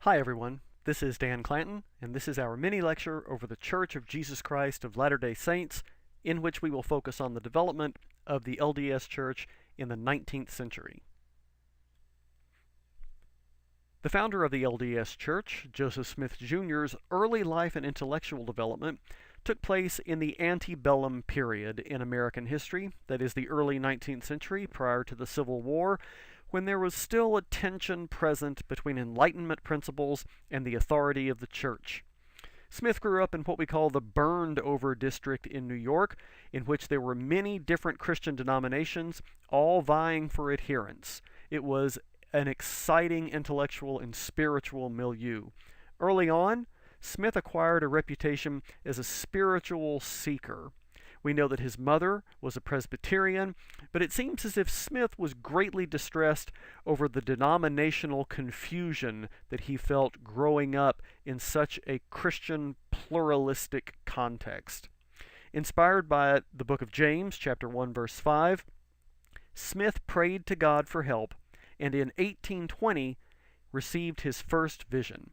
Hi everyone, this is Dan Clanton, and this is our mini-lecture over the Church of Jesus Christ of Latter-day Saints, in which we will focus on the development of the LDS Church in the 19th century. The founder of the LDS Church, Joseph Smith Jr.'s early life and intellectual development took place in the antebellum period in American history, that is the early 19th century prior to the Civil War, when there was still a tension present between Enlightenment principles and the authority of the Church. Smith grew up in what we call the burned-over district in New York, in which there were many different Christian denominations, all vying for adherence. It was an exciting intellectual and spiritual milieu. Early on, Smith acquired a reputation as a spiritual seeker. We know that his mother was a Presbyterian, but it seems as if Smith was greatly distressed over the denominational confusion that he felt growing up in such a Christian pluralistic context. Inspired by the book of James, chapter 1, verse 5, Smith prayed to God for help, and in 1820 received his first vision.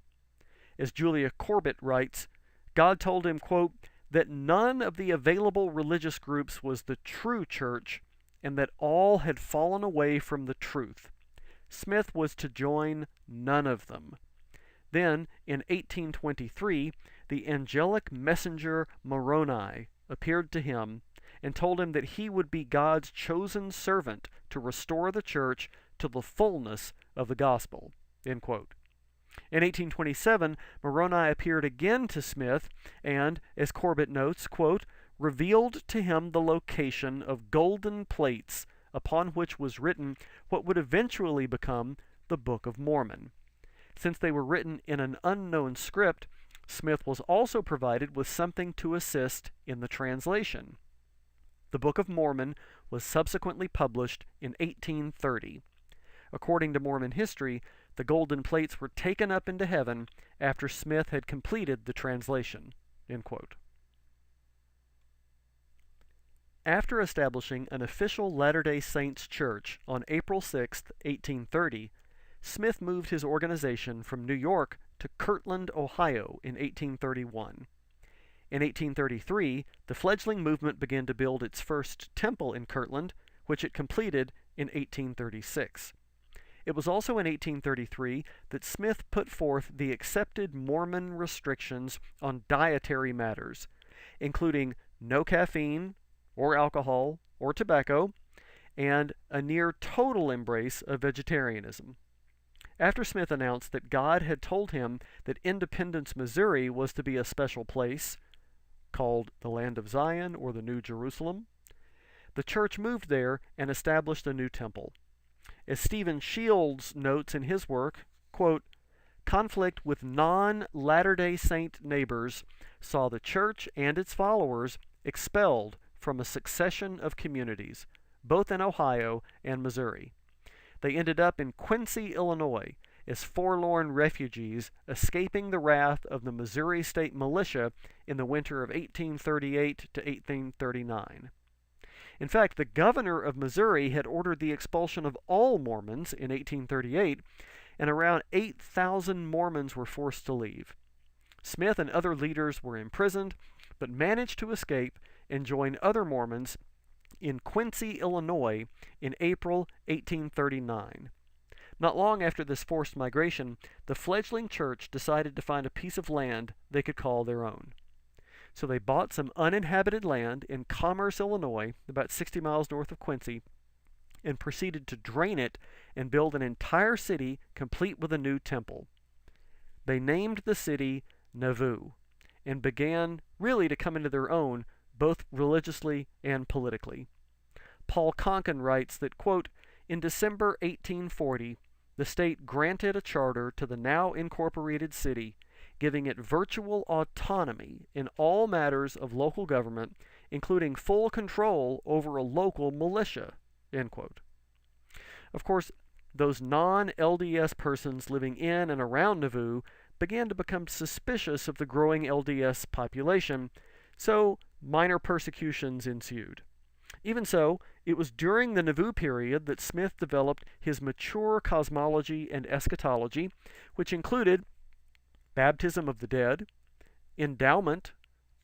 As Julia Corbett writes, God told him, quote, that none of the available religious groups was the true church, and that all had fallen away from the truth. Smith was to join none of them. Then, in 1823, the angelic messenger Moroni appeared to him and told him that he would be God's chosen servant to restore the church to the fullness of the gospel. End quote. In 1827, Moroni appeared again to Smith and, as Corbett notes, quote, revealed to him the location of golden plates upon which was written what would eventually become the Book of Mormon. Since they were written in an unknown script, Smith was also provided with something to assist in the translation. The Book of Mormon was subsequently published in 1830. According to Mormon history, the golden plates were taken up into heaven after Smith had completed the translation. End quote. After establishing an official Latter-day Saints church on April 6, 1830, Smith moved his organization from New York to Kirtland, Ohio in 1831. In 1833, the fledgling movement began to build its first temple in Kirtland, which it completed in 1836. It was also in 1833 that Smith put forth the accepted Mormon restrictions on dietary matters, including no caffeine or alcohol or tobacco, and a near total embrace of vegetarianism. After Smith announced that God had told him that Independence, Missouri was to be a special place, called the Land of Zion or the New Jerusalem, the church moved there and established a new temple. As Stephen Shields notes in his work, quote, conflict with non-Latter-day Saint neighbors saw the church and its followers expelled from a succession of communities, both in Ohio and Missouri. They ended up in Quincy, Illinois, as forlorn refugees escaping the wrath of the Missouri State Militia in the winter of 1838 to 1839. In fact, the governor of Missouri had ordered the expulsion of all Mormons in 1838, and around 8,000 Mormons were forced to leave. Smith and other leaders were imprisoned, but managed to escape and join other Mormons in Quincy, Illinois in April 1839. Not long after this forced migration, the fledgling church decided to find a piece of land they could call their own. So they bought some uninhabited land in Commerce, Illinois, about 60 miles north of Quincy, and proceeded to drain it and build an entire city complete with a new temple. They named the city Nauvoo and began really to come into their own, both religiously and politically. Paul Conkin writes that, quote, in December 1840, the state granted a charter to the now incorporated city, giving it virtual autonomy in all matters of local government, including full control over a local militia, end quote. Of course, those non-LDS persons living in and around Nauvoo began to become suspicious of the growing LDS population, so minor persecutions ensued. Even so, it was during the Nauvoo period that Smith developed his mature cosmology and eschatology, which included baptism of the dead, endowment,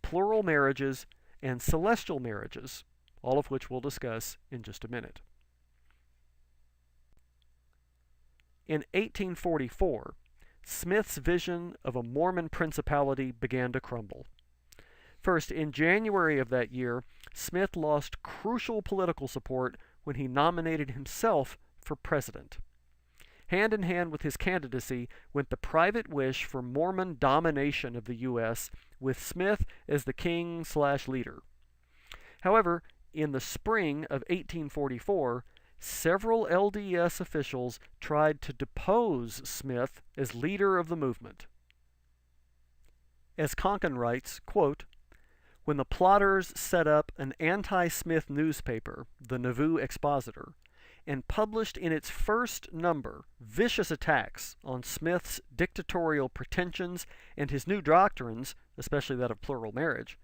plural marriages, and celestial marriages, all of which we'll discuss in just a minute. In 1844, Smith's vision of a Mormon principality began to crumble. First, in January of that year, Smith lost crucial political support when he nominated himself for president. Hand in hand with his candidacy went the private wish for Mormon domination of the U.S., with Smith as the king/leader. However, in the spring of 1844, several LDS officials tried to depose Smith as leader of the movement. As Konkin writes, quote, "When the plotters set up an anti-Smith newspaper, the Nauvoo Expositor, and published in its first number vicious attacks on Smith's dictatorial pretensions and his new doctrines, especially that of plural marriage,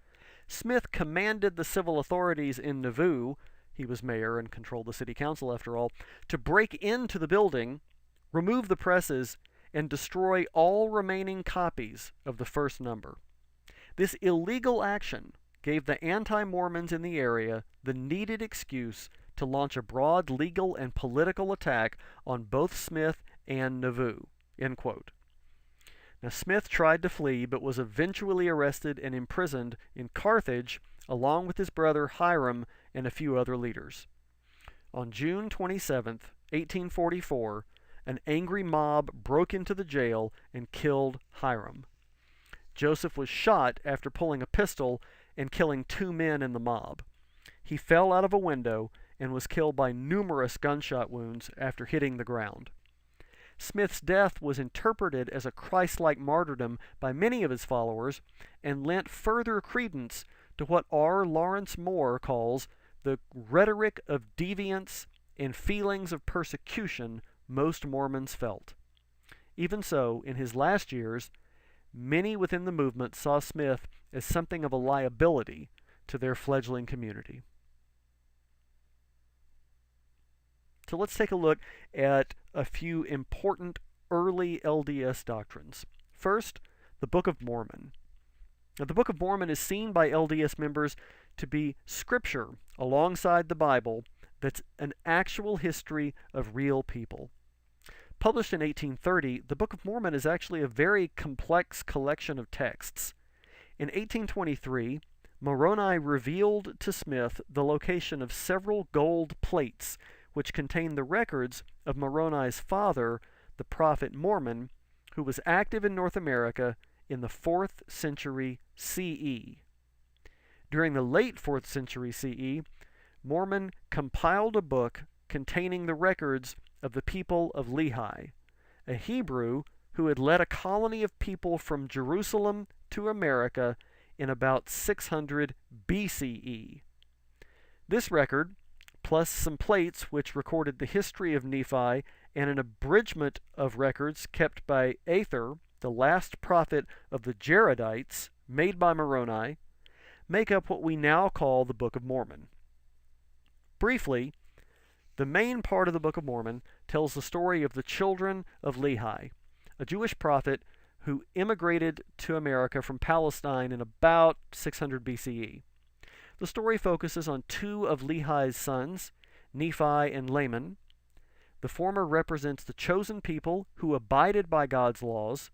Smith commanded the civil authorities in Nauvoo, he was mayor and controlled the city council after all, to break into the building, remove the presses, and destroy all remaining copies of the first number. This illegal action gave the anti-Mormons in the area the needed excuse to launch a broad legal and political attack on both Smith and Nauvoo." End quote. Now, Smith tried to flee, but was eventually arrested and imprisoned in Carthage, along with his brother Hiram and a few other leaders. On June 27, 1844, an angry mob broke into the jail and killed Hiram. Joseph was shot after pulling a pistol and killing 2 men in the mob. He fell out of a window and was killed by numerous gunshot wounds after hitting the ground. Smith's death was interpreted as a Christ-like martyrdom by many of his followers and lent further credence to what R. Lawrence Moore calls the rhetoric of deviance and feelings of persecution most Mormons felt. Even so, in his last years, many within the movement saw Smith as something of a liability to their fledgling community. So let's take a look at a few important early LDS doctrines. First, the Book of Mormon. Now, the Book of Mormon is seen by LDS members to be scripture alongside the Bible that's an actual history of real people. Published in 1830, the Book of Mormon is actually a very complex collection of texts. In 1823, Moroni revealed to Smith the location of several gold plates which contain the records of Moroni's father, the prophet Mormon, who was active in North America in the 4th century CE. During the late 4th century CE, Mormon compiled a book containing the records of the people of Lehi, a Hebrew who had led a colony of people from Jerusalem to America in about 600 BCE. This record, plus some plates which recorded the history of Nephi and an abridgment of records kept by Aether, the last prophet of the Jaredites, made by Moroni, make up what we now call the Book of Mormon. Briefly, the main part of the Book of Mormon tells the story of the children of Lehi, a Jewish prophet who immigrated to America from Palestine in about 600 BCE. The story focuses on 2 of Lehi's sons, Nephi and Laman. The former represents the chosen people who abided by God's laws.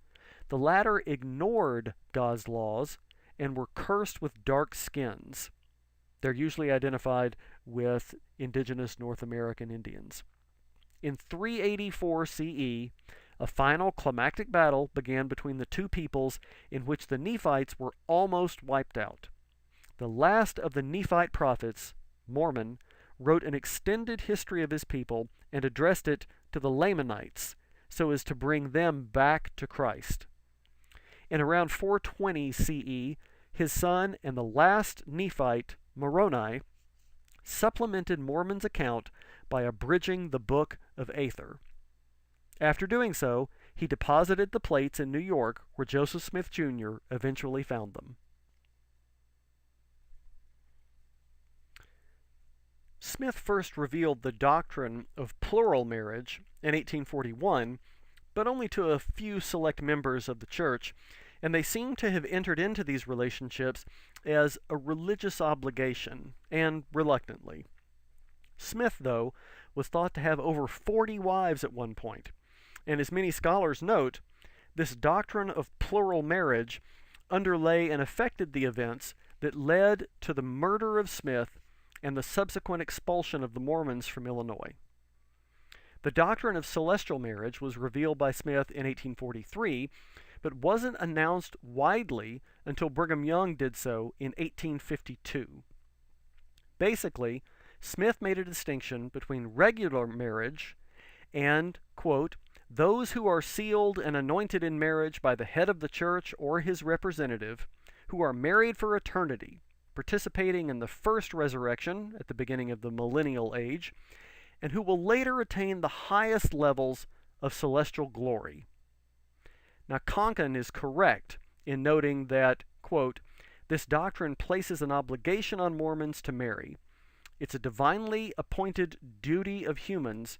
The latter ignored God's laws and were cursed with dark skins. They're usually identified with indigenous North American Indians. In 384 CE, a final climactic battle began between the 2 peoples in which the Nephites were almost wiped out. The last of the Nephite prophets, Mormon, wrote an extended history of his people and addressed it to the Lamanites so as to bring them back to Christ. In around 420 CE, his son and the last Nephite, Moroni, supplemented Mormon's account by abridging the Book of Aether. After doing so, he deposited the plates in New York, where Joseph Smith Jr. eventually found them. Smith first revealed the doctrine of plural marriage in 1841, but only to a few select members of the church, and they seem to have entered into these relationships as a religious obligation, and reluctantly. Smith, though, was thought to have over 40 wives at one point, and as many scholars note, this doctrine of plural marriage underlay and affected the events that led to the murder of Smith and the subsequent expulsion of the Mormons from Illinois. The doctrine of celestial marriage was revealed by Smith in 1843, but wasn't announced widely until Brigham Young did so in 1852. Basically, Smith made a distinction between regular marriage and, quote, those who are sealed and anointed in marriage by the head of the church or his representative, who are married for eternity, participating in the first resurrection at the beginning of the millennial age, and who will later attain the highest levels of celestial glory. Now, Conkin is correct in noting that, quote, this doctrine places an obligation on Mormons to marry. It's a divinely appointed duty of humans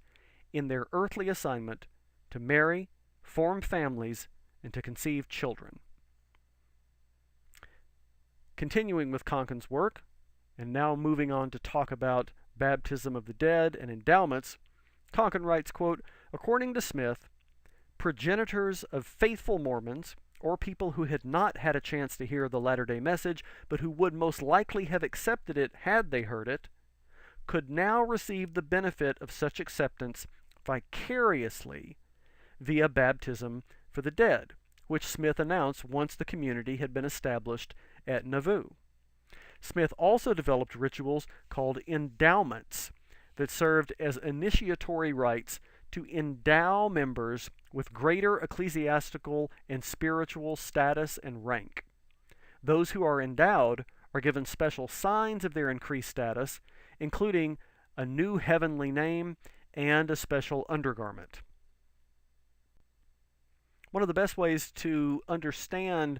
in their earthly assignment to marry, form families, and to conceive children. Continuing with Conkin's work, and now moving on to talk about baptism of the dead and endowments, Conkin writes, quote, according to Smith, progenitors of faithful Mormons, or people who had not had a chance to hear the Latter-day Message, but who would most likely have accepted it had they heard it, could now receive the benefit of such acceptance vicariously via baptism for the dead, which Smith announced once the community had been established at Nauvoo. Smith also developed rituals called endowments that served as initiatory rites to endow members with greater ecclesiastical and spiritual status and rank. Those who are endowed are given special signs of their increased status, including a new heavenly name and a special undergarment. One of the best ways to understand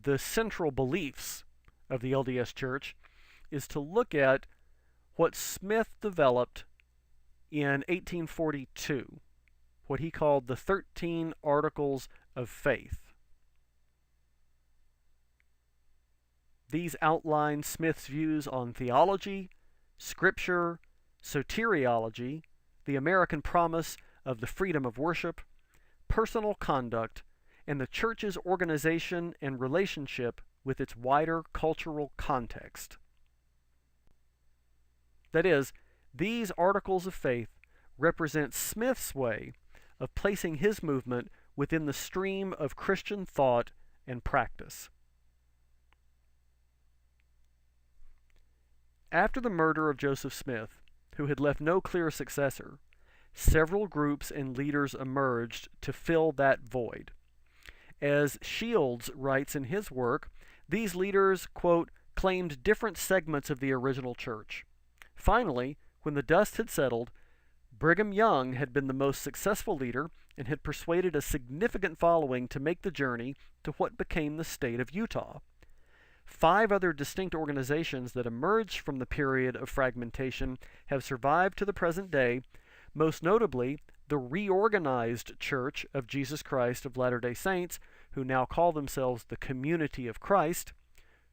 the central beliefs of the LDS Church is to look at what Smith developed in 1842, what he called the 13 Articles of Faith. These outline Smith's views on theology, scripture, soteriology, the American promise of the freedom of worship, personal conduct, and the church's organization and relationship with its wider cultural context. That is, these articles of faith represent Smith's way of placing his movement within the stream of Christian thought and practice. After the murder of Joseph Smith, who had left no clear successor, several groups and leaders emerged to fill that void. As Shields writes in his work, these leaders, quote, claimed different segments of the original church. Finally, when the dust had settled, Brigham Young had been the most successful leader and had persuaded a significant following to make the journey to what became the state of Utah. 5 other distinct organizations that emerged from the period of fragmentation have survived to the present day, most notably the reorganized Church of Jesus Christ of Latter-day Saints, who now call themselves the Community of Christ,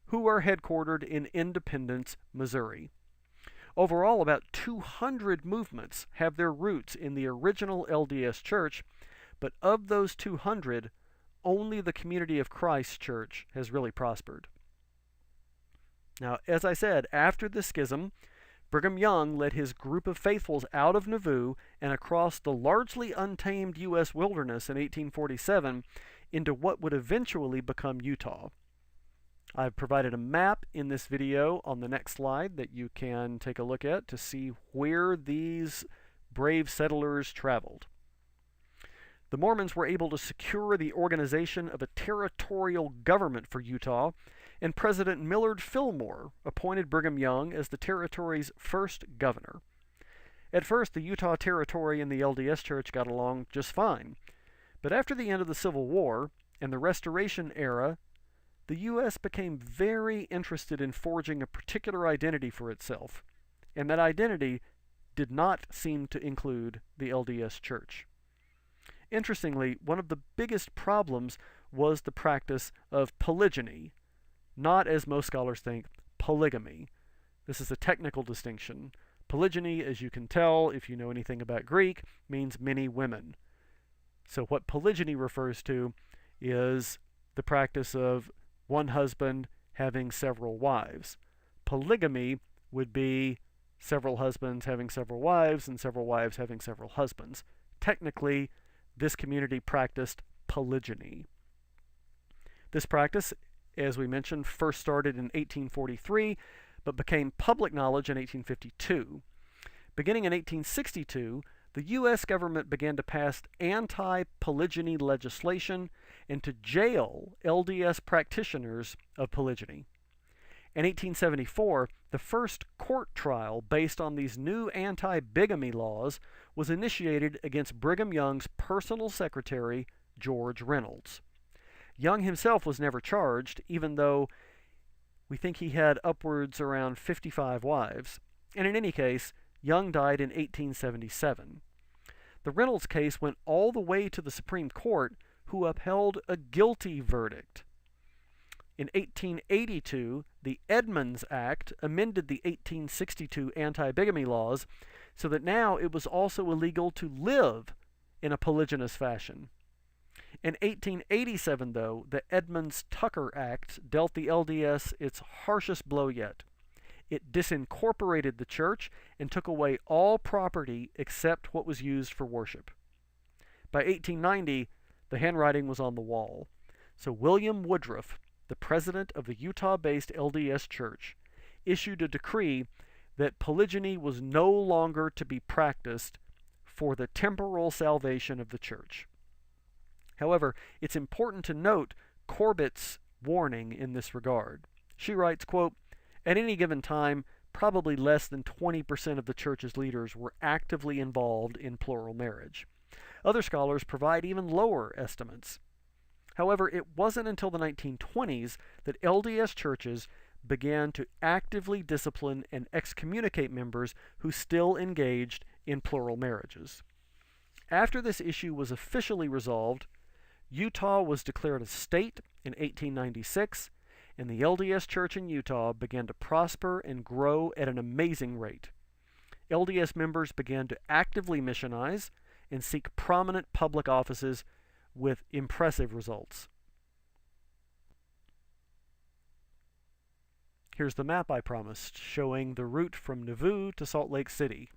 who are headquartered in Independence, Missouri. Overall, about 200 movements have their roots in the original LDS Church, but of those 200, only the Community of Christ Church has really prospered. Now, as I said, after the schism, Brigham Young led his group of faithfuls out of Nauvoo and across the largely untamed U.S. wilderness in 1847 into what would eventually become Utah. I've provided a map in this video on the next slide that you can take a look at to see where these brave settlers traveled. The Mormons were able to secure the organization of a territorial government for Utah, and President Millard Fillmore appointed Brigham Young as the territory's first governor. At first, the Utah Territory and the LDS Church got along just fine, but after the end of the Civil War and the Restoration era, the U.S. became very interested in forging a particular identity for itself, and that identity did not seem to include the LDS Church. Interestingly, one of the biggest problems was the practice of polygyny, not, as most scholars think, polygamy. This is a technical distinction. Polygyny, as you can tell if you know anything about Greek, means many women. So what polygyny refers to is the practice of one husband having several wives. Polygamy would be several husbands having several wives and several wives having several husbands. Technically, this community practiced polygyny. This practice, as we mentioned, first started in 1843, but became public knowledge in 1852. Beginning in 1862, the U.S. government began to pass anti-polygyny legislation and to jail LDS practitioners of polygyny. In 1874, the first court trial based on these new anti-bigamy laws was initiated against Brigham Young's personal secretary, George Reynolds. Young himself was never charged, even though we think he had upwards around 55 wives. And in any case, Young died in 1877. The Reynolds case went all the way to the Supreme Court, who upheld a guilty verdict. In 1882, the Edmunds Act amended the 1862 anti-bigamy laws so that now it was also illegal to live in a polygynous fashion. In 1887, though, the Edmunds-Tucker Act dealt the LDS its harshest blow yet. It disincorporated the church and took away all property except what was used for worship. By 1890, the handwriting was on the wall. So William Woodruff, the president of the Utah-based LDS Church, issued a decree that polygyny was no longer to be practiced for the temporal salvation of the church. However, it's important to note Corbett's warning in this regard. She writes, quote, "At any given time, probably less than 20% of the church's leaders were actively involved in plural marriage. Other scholars provide even lower estimates. However, it wasn't until the 1920s that LDS churches began to actively discipline and excommunicate members who still engaged in plural marriages. After this issue was officially resolved, Utah was declared a state in 1896, and the LDS Church in Utah began to prosper and grow at an amazing rate. LDS members began to actively missionize and seek prominent public offices with impressive results. Here's the map I promised, showing the route from Nauvoo to Salt Lake City.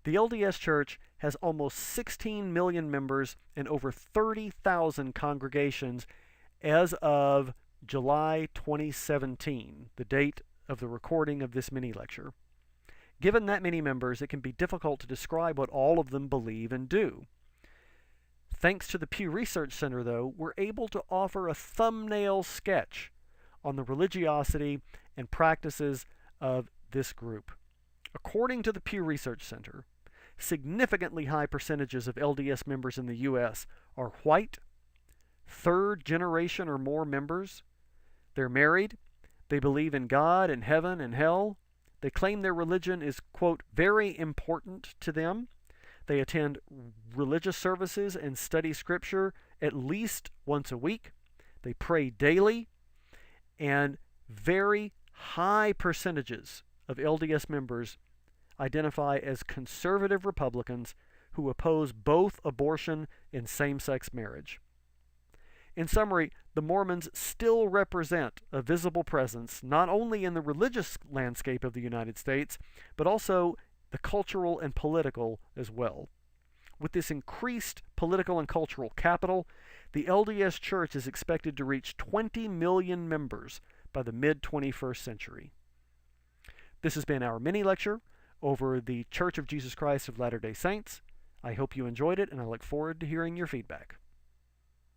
The LDS Church has almost 16 million members and over 30,000 congregations as of July 2017, the date of the recording of this mini-lecture. Given that many members, it can be difficult to describe what all of them believe and do. Thanks to the Pew Research Center, though, we're able to offer a thumbnail sketch on the religiosity and practices of this group. According to the Pew Research Center, significantly high percentages of LDS members in the U.S. are white, third generation or more members. They're married. They believe in God and heaven and hell. They claim their religion is, quote, very important to them. They attend religious services and study scripture at least once a week. They pray daily. And very high percentages of LDS members identify as conservative Republicans who oppose both abortion and same-sex marriage. In summary, the Mormons still represent a visible presence not only in the religious landscape of the United States, but also the cultural and political as well. With this increased political and cultural capital, the LDS Church is expected to reach 20 million members by the mid-21st century. This has been our mini-lecture over the Church of Jesus Christ of Latter-day Saints. I hope you enjoyed it, and I look forward to hearing your feedback.